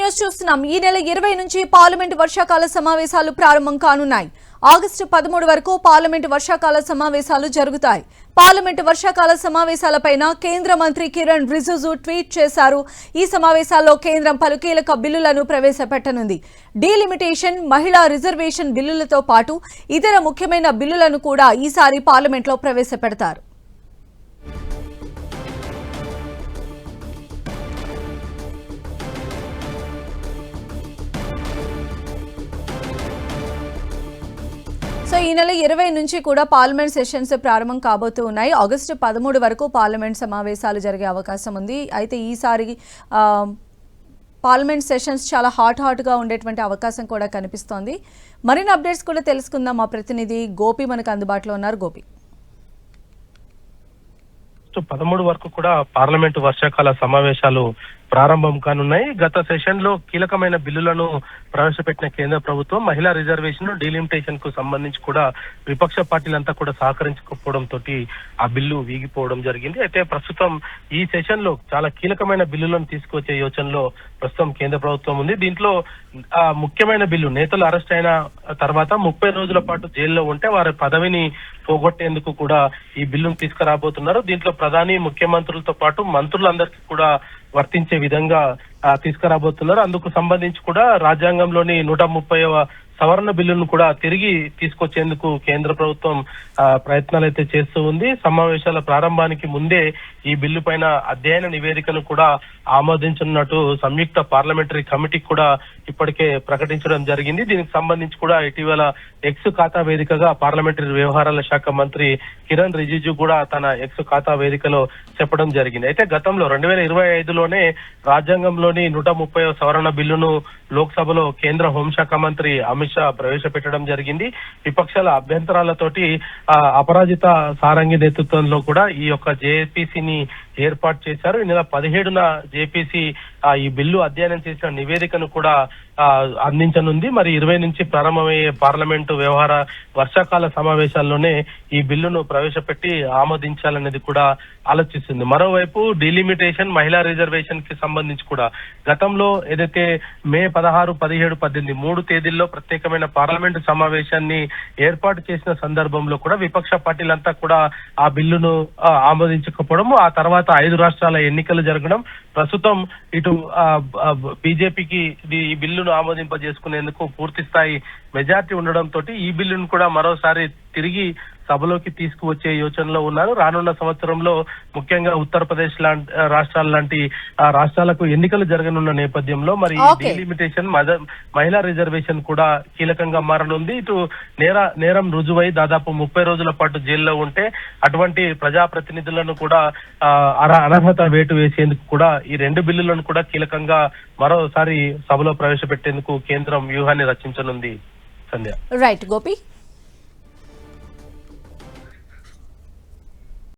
News చూస్తున్నాం. ఈ నెల 20 నుంచి పార్లమెంటు వర్షాకాల సమావేశాలు ప్రారంభం కానున్నాయి. ఆగస్టు 13 వరకు పార్లమెంటు వర్షాకాల సమావేశాలు జరుగుతాయి. పార్లమెంటు వర్షాకాల సమావేశాలపైన కేంద్ర మంత్రి కిరణ్ రిజిజు ట్వీట్ చేశారు. ఈ సమావేశాల్లో కేంద్రం పలు కీలక బిల్లులను ప్రవేశపెట్టనుంది. డీలిమిటేషన్, మహిళా రిజర్వేషన్ బిల్లులతో పాటు ఇతర ముఖ్యమైన బిల్లులను కూడా ఈసారి పార్లమెంట్లో ప్రవేశపెడతారు. సో ఈ నెల 20 నుంచి కూడా పార్లమెంట్ సెషన్స్ ప్రారంభం కాబోతూ ఉన్నాయి. ఆగస్టు 13 వరకు పార్లమెంట్ సమావేశాలు జరిగే అవకాశం ఉంది. అయితే ఈసారి పార్లమెంట్ సెషన్స్ చాలా హాట్గా ఉండేటువంటి అవకాశం కూడా కనిపిస్తోంది. మరిన్ని అప్డేట్స్ కూడా తెలుసుకుందాం. మా ప్రతినిధి గోపి మనకు అందుబాటులో ఉన్నారు. గోపి, 13 వరకు కూడా పార్లమెంటు వర్షాకాల సమావేశాలు ప్రారంభం కానున్నాయి. గత సెషన్ లో కీలకమైన బిల్లులను ప్రవేశపెట్టిన కేంద్ర ప్రభుత్వం మహిళా రిజర్వేషన్, డీలిమిటేషన్ కు సంబంధించి కూడా విపక్ష పార్టీలంతా కూడా సహకరించకపోవడంతో ఆ బిల్లు వీగిపోవడం జరిగింది. అయితే ప్రస్తుతం ఈ సెషన్ లో చాలా కీలకమైన బిల్లులను తీసుకొచ్చే యోచనలో ప్రస్తుతం కేంద్ర ప్రభుత్వం ఉంది. దీంట్లో ముఖ్యమైన బిల్లు, నేతలు అరెస్ట్ అయిన తర్వాత 30 రోజుల పాటు జైల్లో ఉంటే వారి పదవిని పోగొట్టేందుకు కూడా ఈ బిల్లును తీసుకురాబోతున్నారు. దీంట్లో ప్రధాని, ముఖ్యమంత్రులతో పాటు మంత్రులందరికీ కూడా వర్తించే విధంగా తీసుకురాబోతున్నారు. అందుకు సంబంధించి కూడా రాజ్యాంగంలోని 130వ సవరణ బిల్లును కూడా తిరిగి తీసుకొచ్చేందుకు కేంద్ర ప్రభుత్వం ప్రయత్నాలు అయితే చేస్తూ ఉంది. సమావేశాల ప్రారంభానికి ముందే ఈ బిల్లు పైన అధ్యయన నివేదికను కూడా ఆమోదించనున్నట్టు సంయుక్త పార్లమెంటరీ కమిటీ కూడా ఇప్పటికే ప్రకటించడం జరిగింది. దీనికి సంబంధించి కూడా ఇటీవల ఎక్స్ ఖాతా వేదికగా పార్లమెంటరీ వ్యవహారాల శాఖ మంత్రి కిరణ్ రిజిజు కూడా తన ఎక్స్ ఖాతా వేదికలో చెప్పడం జరిగింది. అయితే గతంలో 2025లోనే రాజ్యాంగంలోని 130వ సవరణ బిల్లును లోక్సభలో కేంద్ర హోంశాఖ మంత్రి అమిత్ షా ప్రవేశపెట్టడం జరిగింది. విపక్షాల అభ్యంతరాలతోటి అపరాజిత సారంగి నేతృత్వంలో కూడా ఈ యొక్క జేపీసీని ఏర్పాటు చేశారు. ఈ నెల 17న జేపీసీ ఈ బిల్లు అధ్యయనం చేసిన నివేదికను కూడా అందించనుంది. మరి 20 నుంచి ప్రారంభమయ్యే పార్లమెంటు వ్యవహార వర్షాకాల సమావేశాల్లోనే ఈ బిల్లును ప్రవేశపెట్టి ఆమోదించాలనేది కూడా ఆలోచిస్తుంది. మరోవైపు డీలిమిటేషన్, మహిళా రిజర్వేషన్ కి సంబంధించి కూడా గతంలో ఏదైతే మే 16, 17, 18 3 తేదీల్లో ప్రత్యేకమైన పార్లమెంటు సమావేశాన్ని ఏర్పాటు చేసిన సందర్భంలో కూడా విపక్ష పార్టీలంతా కూడా ఆ బిల్లును ఆమోదించకపోవడం, ఆ తర్వాత 5 రాష్ట్రాల ఎన్నికలు జరగడం, ప్రస్తుతం ఇటు బీజేపీకి ఈ బిల్లును ఆమోదింపజేసుకునేందుకు పూర్తి స్థాయి మెజార్టీ ఉండడంతో ఈ బిల్లును కూడా మరోసారి తిరిగి సభలోకి తీసుకువచ్చే యోచనలో ఉన్నారు. రానున్న సంవత్సరంలో ముఖ్యంగా ఉత్తరప్రదేశ్ లాంటి రాష్ట్రాల లాంటి రాష్ట్రాలకు ఎన్నికలు జరగనున్న నేపథ్యంలో మరి డీలిమిటేషన్, మహిళా రిజర్వేషన్ కూడా కీలకంగా మారనుంది. ఇటు నేరం రుజువై దాదాపు 30 రోజుల పాటు జైల్లో ఉంటే అటువంటి ప్రజాప్రతినిధులను కూడా అనర్హత వేటు వేసేందుకు కూడా ఈ 2 బిల్లులను కూడా కీలకంగా మరోసారి సభలో ప్రవేశపెట్టేందుకు కేంద్రం వ్యూహాన్ని రచించనుంది. సంధ్య. రైట్ గోపి.